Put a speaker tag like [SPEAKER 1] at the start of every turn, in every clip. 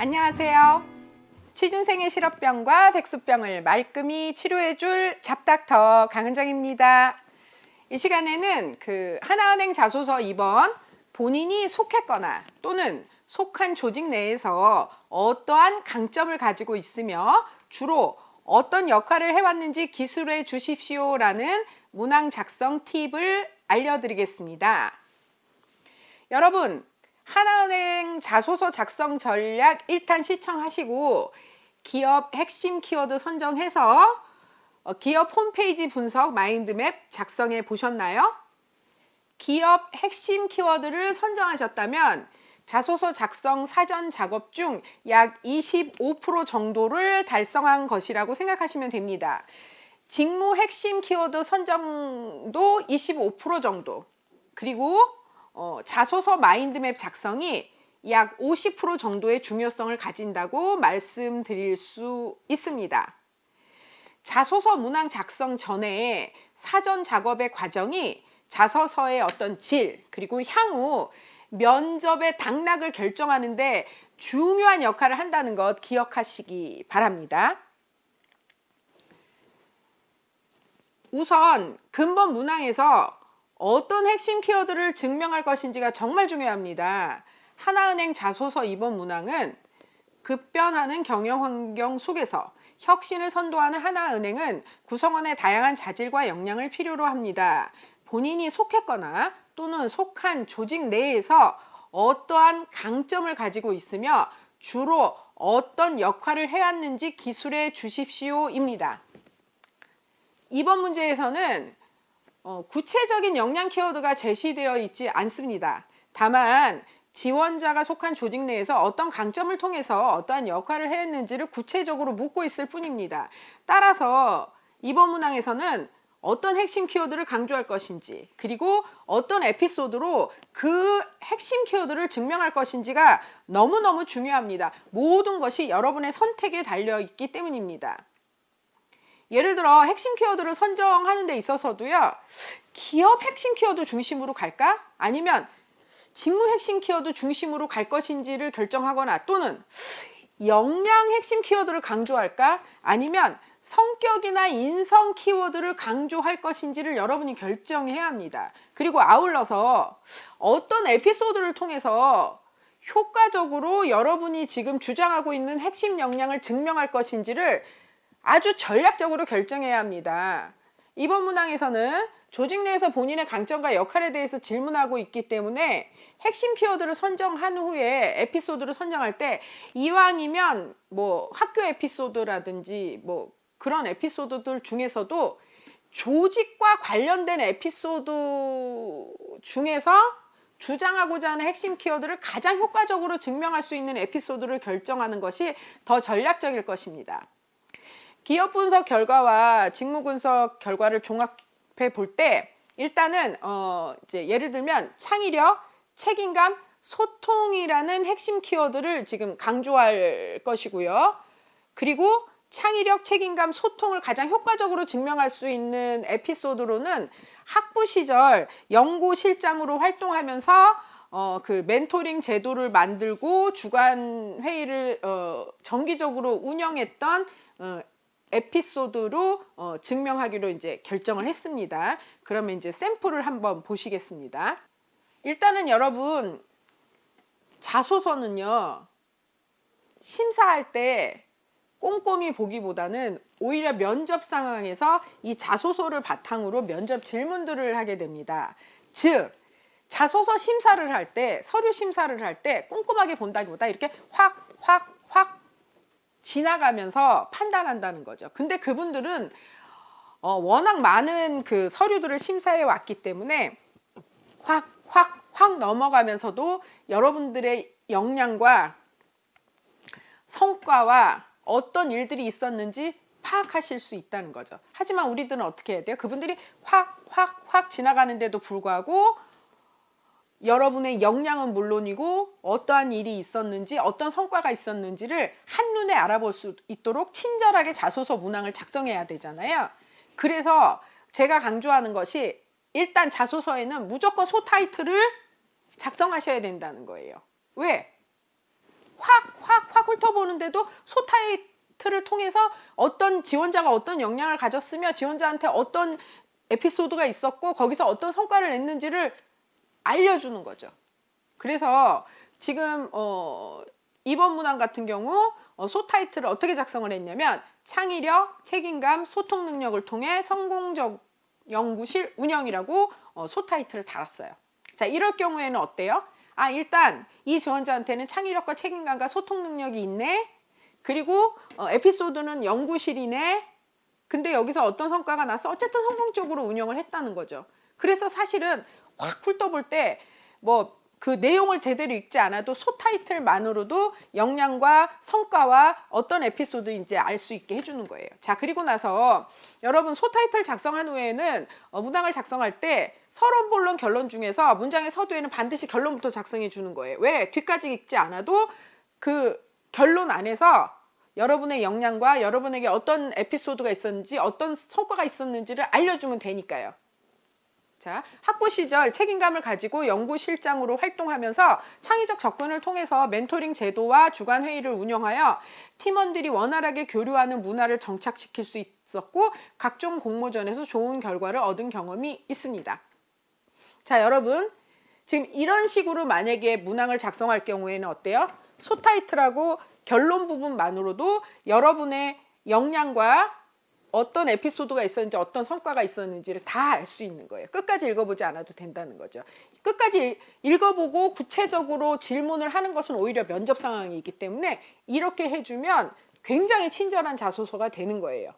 [SPEAKER 1] 안녕하세요. 취준생의 실업병과 백수병을 말끔히 치료해줄 잡닥터 강은정입니다. 이 시간에는 하나은행 자소서 2번 본인이 속했거나 또는 속한 조직 내에서 어떠한 강점을 가지고 있으며 주로 어떤 역할을 해왔는지 기술해 주십시오라는 문항 작성 팁을 알려드리겠습니다. 여러분, 하나은행 자소서 작성 전략 1탄 시청하시고 기업 핵심 키워드 선정해서 기업 홈페이지 분석 마인드맵 작성해 보셨나요? 기업 핵심 키워드를 선정하셨다면 자소서 작성 사전 작업 중 약 25% 정도를 달성한 것이라고 생각하시면 됩니다. 직무 핵심 키워드 선정도 25% 정도, 그리고 자소서 마인드맵 작성이 약 50% 정도의 중요성을 가진다고 말씀드릴 수 있습니다. 자소서 문항 작성 전에 사전 작업의 과정이 자소서의 어떤 질, 그리고 향후 면접의 당락을 결정하는데 중요한 역할을 한다는 것 기억하시기 바랍니다. 우선 근본 문항에서 어떤 핵심 키워드를 증명할 것인지가 정말 중요합니다. 하나은행 자소서 2번 문항은 급변하는 경영 환경 속에서 혁신을 선도하는 하나은행은 구성원의 다양한 자질과 역량을 필요로 합니다. 본인이 속했거나 또는 속한 조직 내에서 어떠한 강점을 가지고 있으며 주로 어떤 역할을 해왔는지 기술해 주십시오입니다. 이번 문제에서는 구체적인 역량 키워드가 제시되어 있지 않습니다. 다만 지원자가 속한 조직 내에서 어떤 강점을 통해서 어떠한 역할을 해냈는지를 구체적으로 묻고 있을 뿐입니다. 따라서 이번 문항에서는 어떤 핵심 키워드를 강조할 것인지, 그리고 어떤 에피소드로 그 핵심 키워드를 증명할 것인지가 너무너무 중요합니다. 모든 것이 여러분의 선택에 달려있기 때문입니다. 예를 들어 핵심 키워드를 선정하는 데 있어서도요, 기업 핵심 키워드 중심으로 갈까? 아니면 직무 핵심 키워드 중심으로 갈 것인지를 결정하거나, 또는 역량 핵심 키워드를 강조할까? 아니면 성격이나 인성 키워드를 강조할 것인지를 여러분이 결정해야 합니다. 그리고 아울러서 어떤 에피소드를 통해서 효과적으로 여러분이 지금 주장하고 있는 핵심 역량을 증명할 것인지를 아주 전략적으로 결정해야 합니다. 이번 문항에서는 조직 내에서 본인의 강점과 역할에 대해서 질문하고 있기 때문에 핵심 키워드를 선정한 후에 에피소드를 선정할 때 이왕이면 학교 에피소드라든지 그런 에피소드들 중에서도 조직과 관련된 에피소드 중에서 주장하고자 하는 핵심 키워드를 가장 효과적으로 증명할 수 있는 에피소드를 결정하는 것이 더 전략적일 것입니다. 기업 분석 결과와 직무 분석 결과를 종합해 볼 때 일단은 예를 들면 창의력, 책임감, 소통이라는 핵심 키워드를 지금 강조할 것이고요. 그리고 창의력, 책임감, 소통을 가장 효과적으로 증명할 수 있는 에피소드로는 학부 시절 연구실장으로 활동하면서 그 멘토링 제도를 만들고 주간 회의를 정기적으로 운영했던 에피소드로 증명하기로 이제 결정을 했습니다. 그러면 이제 샘플을 한번 보시겠습니다. 일단은 여러분, 자소서는요, 심사할 때 꼼꼼히 보기보다는 오히려 면접 상황에서 이 자소서를 바탕으로 면접 질문들을 하게 됩니다. 즉, 자소서 심사를 할 때, 서류 심사를 할 때 꼼꼼하게 본다기보다 이렇게 확 지나가면서 판단한다는 거죠. 근데 그분들은 워낙 많은 그 서류들을 심사해 왔기 때문에 확 넘어가면서도 여러분들의 역량과 성과와 어떤 일들이 있었는지 파악하실 수 있다는 거죠. 하지만 우리들은 어떻게 해야 돼요? 그분들이 확 지나가는데도 불구하고 여러분의 역량은 물론이고 어떠한 일이 있었는지, 어떤 성과가 있었는지를 한눈에 알아볼 수 있도록 친절하게 자소서 문항을 작성해야 되잖아요. 그래서 제가 강조하는 것이 일단 자소서에는 무조건 소타이틀을 작성하셔야 된다는 거예요. 왜? 확 훑어보는데도 소타이틀을 통해서 어떤 지원자가 어떤 역량을 가졌으며 지원자한테 어떤 에피소드가 있었고 거기서 어떤 성과를 냈는지를 알려주는 거죠. 그래서 지금 이번 문항 같은 경우 소타이틀을 어떻게 작성을 했냐면 창의력, 책임감, 소통 능력을 통해 성공적 연구실 운영이라고 소타이틀을 달았어요. 자, 이럴 경우에는 어때요? 아, 일단 이 지원자한테는 창의력과 책임감과 소통 능력이 있네. 그리고 에피소드는 연구실이네. 근데 여기서 어떤 성과가 나서 어쨌든 성공적으로 운영을 했다는 거죠. 그래서 사실은 확 훑어볼 때 뭐 그 내용을 제대로 읽지 않아도 소타이틀만으로도 역량과 성과와 어떤 에피소드인지 알 수 있게 해주는 거예요. 자, 그리고 나서 여러분 소타이틀 작성한 후에는 문항을 작성할 때 서론, 본론, 결론 중에서 문장의 서두에는 반드시 결론부터 작성해 주는 거예요. 왜? 뒤까지 읽지 않아도 그 결론 안에서 여러분의 역량과 여러분에게 어떤 에피소드가 있었는지 어떤 성과가 있었는지를 알려주면 되니까요. 자, 학부 시절 책임감을 가지고 연구실장으로 활동하면서 창의적 접근을 통해서 멘토링 제도와 주간 회의를 운영하여 팀원들이 원활하게 교류하는 문화를 정착시킬 수 있었고 각종 공모전에서 좋은 결과를 얻은 경험이 있습니다. 자, 여러분 지금 이런 식으로 만약에 문항을 작성할 경우에는 어때요? 소타이틀하고 결론 부분만으로도 여러분의 역량과 어떤 에피소드가 있었는지 어떤 성과가 있었는지를 다 알 수 있는 거예요. 끝까지 읽어보지 않아도 된다는 거죠. 끝까지 읽어보고 구체적으로 질문을 하는 것은 오히려 면접 상황이기 때문에 이렇게 해주면 굉장히 친절한 자소서가 되는 거예요.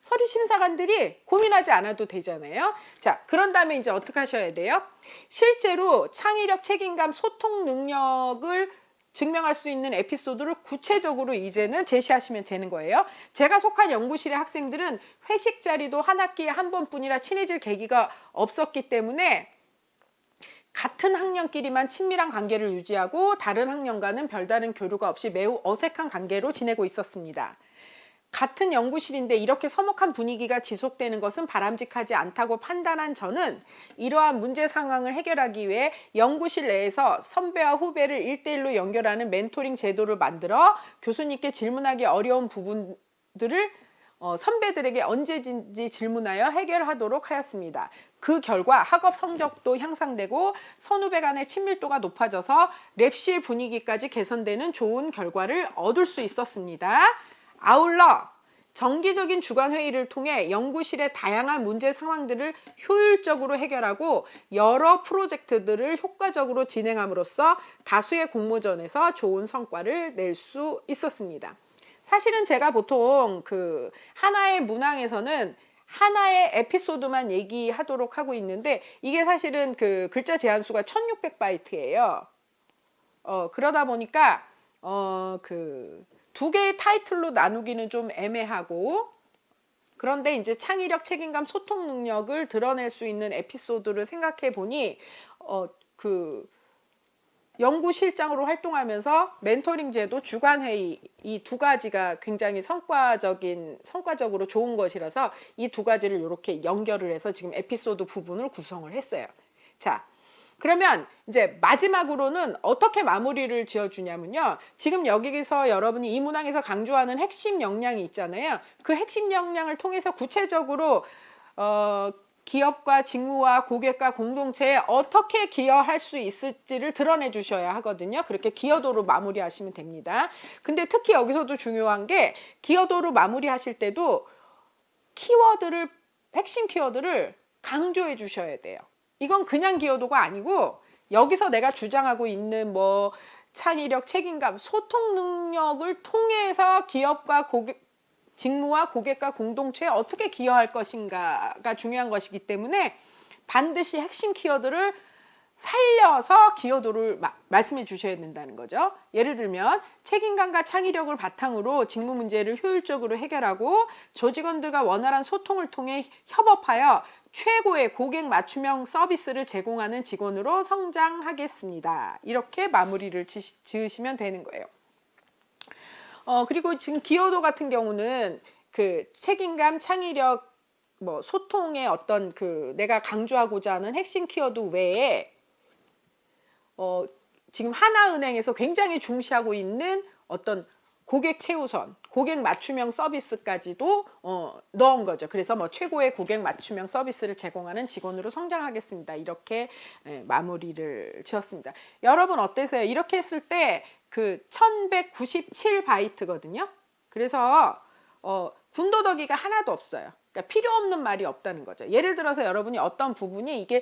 [SPEAKER 1] 서류 심사관들이 고민하지 않아도 되잖아요. 자, 그런 다음에 이제 어떻게 하셔야 돼요? 실제로 창의력, 책임감, 소통 능력을 증명할 수 있는 에피소드를 구체적으로 이제는 제시하시면 되는 거예요. 제가 속한 연구실의 학생들은 회식 자리도 한 학기에 한 번뿐이라 친해질 계기가 없었기 때문에 같은 학년끼리만 친밀한 관계를 유지하고 다른 학년과는 별다른 교류가 없이 매우 어색한 관계로 지내고 있었습니다. 같은 연구실인데 이렇게 서먹한 분위기가 지속되는 것은 바람직하지 않다고 판단한 저는 이러한 문제 상황을 해결하기 위해 연구실 내에서 선배와 후배를 1대1로 연결하는 멘토링 제도를 만들어 교수님께 질문하기 어려운 부분들을 선배들에게 언제든지 질문하여 해결하도록 하였습니다. 그 결과 학업 성적도 향상되고 선후배 간의 친밀도가 높아져서 랩실 분위기까지 개선되는 좋은 결과를 얻을 수 있었습니다. 아울러 정기적인 주간 회의를 통해 연구실의 다양한 문제 상황들을 효율적으로 해결하고 여러 프로젝트들을 효과적으로 진행함으로써 다수의 공모전에서 좋은 성과를 낼 수 있었습니다. 사실은 제가 보통 그 하나의 문항에서는 하나의 에피소드만 얘기하도록 하고 있는데 이게 사실은 그 글자 제한수가 1600바이트예요. 그러다 보니까 두 개의 타이틀로 나누기는 좀 애매하고 그런데 이제 창의력, 책임감, 소통 능력을 드러낼 수 있는 에피소드를 생각해 보니 연구실장으로 활동하면서 멘토링 제도, 주간 회의 이 두 가지가 굉장히 성과적으로 좋은 것이라서 이 두 가지를 이렇게 연결을 해서 지금 에피소드 부분을 구성을 했어요. 자, 그러면 이제 마지막으로는 어떻게 마무리를 지어주냐면요. 지금 여기서 여러분이 이 문항에서 강조하는 핵심 역량이 있잖아요. 그 핵심 역량을 통해서 구체적으로 기업과 직무와 고객과 공동체에 어떻게 기여할 수 있을지를 드러내 주셔야 하거든요. 그렇게 기여도로 마무리하시면 됩니다. 근데 특히 여기서도 중요한 게 기여도로 마무리하실 때도 핵심 키워드를 강조해 주셔야 돼요. 이건 그냥 기여도가 아니고 여기서 내가 주장하고 있는 뭐 창의력, 책임감, 소통 능력을 통해서 기업과 직무와 고객과 공동체에 어떻게 기여할 것인가가 중요한 것이기 때문에 반드시 핵심 키워드를 살려서 기여도를 말씀해 주셔야 된다는 거죠. 예를 들면 책임감과 창의력을 바탕으로 직무 문제를 효율적으로 해결하고 조직원들과 원활한 소통을 통해 협업하여 최고의 고객 맞춤형 서비스를 제공하는 직원으로 성장하겠습니다. 이렇게 마무리를 지으시면 되는 거예요. 그리고 지금 기여도 같은 경우는 그 책임감, 창의력, 뭐 소통의 어떤 내가 강조하고자 하는 핵심 키워드 외에 지금 하나은행에서 굉장히 중시하고 있는 어떤 고객 최우선, 고객 맞춤형 서비스까지도 넣은 거죠. 그래서 뭐 최고의 고객 맞춤형 서비스를 제공하는 직원으로 성장하겠습니다. 이렇게 마무리를 지었습니다. 여러분 어떠세요? 이렇게 했을 때 그 1197바이트거든요. 그래서 군더더기가 하나도 없어요. 그러니까 필요 없는 말이 없다는 거죠. 예를 들어서 여러분이 어떤 부분이 이게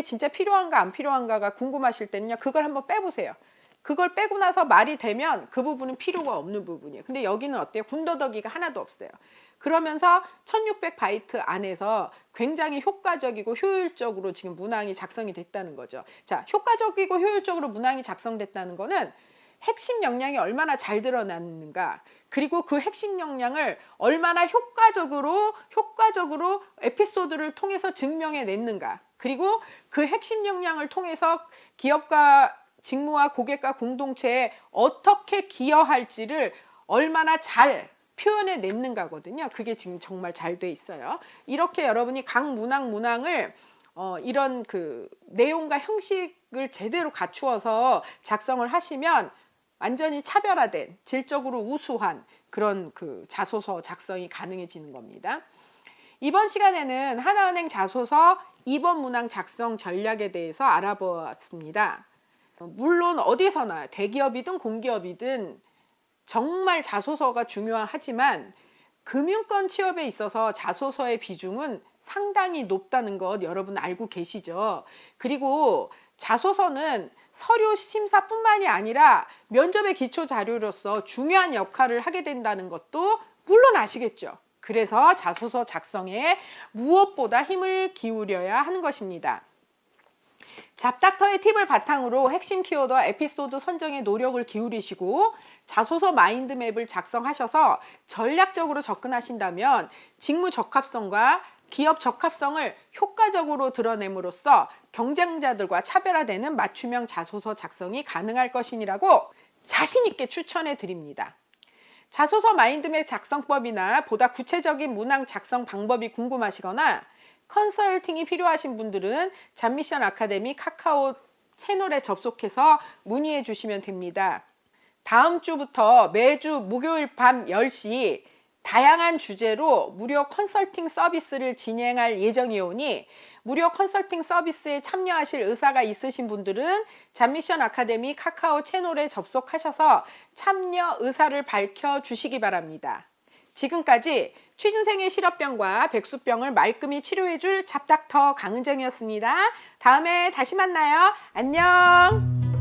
[SPEAKER 1] 진짜 필요한가 안 필요한가가 궁금하실 때는요. 그걸 한번 빼보세요. 그걸 빼고 나서 말이 되면 그 부분은 필요가 없는 부분이에요. 근데 여기는 어때요? 군더더기가 하나도 없어요. 그러면서 1600바이트 안에서 굉장히 효과적이고 효율적으로 지금 문항이 작성이 됐다는 거죠. 자, 효과적이고 효율적으로 문항이 작성됐다는 거는 핵심 역량이 얼마나 잘 드러났는가, 그리고 그 핵심 역량을 얼마나 효과적으로 에피소드를 통해서 증명해 냈는가, 그리고 그 핵심 역량을 통해서 기업과 직무와 고객과 공동체에 어떻게 기여할지를 얼마나 잘 표현해 냈는가거든요. 그게 지금 정말 잘 돼 있어요. 이렇게 여러분이 각 문항을 이런 그 내용과 형식을 제대로 갖추어서 작성을 하시면 완전히 차별화된, 질적으로 우수한 그런 그 자소서 작성이 가능해지는 겁니다. 이번 시간에는 하나은행 자소서 2번 문항 작성 전략에 대해서 알아보았습니다. 물론 어디서나 대기업이든 공기업이든 정말 자소서가 중요하지만 금융권 취업에 있어서 자소서의 비중은 상당히 높다는 것 여러분 알고 계시죠? 그리고 자소서는 서류 심사뿐만이 아니라 면접의 기초 자료로서 중요한 역할을 하게 된다는 것도 물론 아시겠죠? 그래서 자소서 작성에 무엇보다 힘을 기울여야 하는 것입니다. 잡닥터의 팁을 바탕으로 핵심 키워드와 에피소드 선정에 노력을 기울이시고 자소서 마인드맵을 작성하셔서 전략적으로 접근하신다면 직무 적합성과 기업 적합성을 효과적으로 드러냄으로써 경쟁자들과 차별화되는 맞춤형 자소서 작성이 가능할 것이라고 자신 있게 추천해 드립니다. 자소서 마인드맵 작성법이나 보다 구체적인 문항 작성 방법이 궁금하시거나 컨설팅이 필요하신 분들은 잡미션 아카데미 카카오 채널에 접속해서 문의해 주시면 됩니다. 다음 주부터 매주 목요일 밤 10시 다양한 주제로 무료 컨설팅 서비스를 진행할 예정이오니 무료 컨설팅 서비스에 참여하실 의사가 있으신 분들은 잡미션 아카데미 카카오 채널에 접속하셔서 참여 의사를 밝혀주시기 바랍니다. 지금까지 취준생의 실업병과 백수병을 말끔히 치료해줄 잡닥터 강은정이었습니다. 다음에 다시 만나요. 안녕.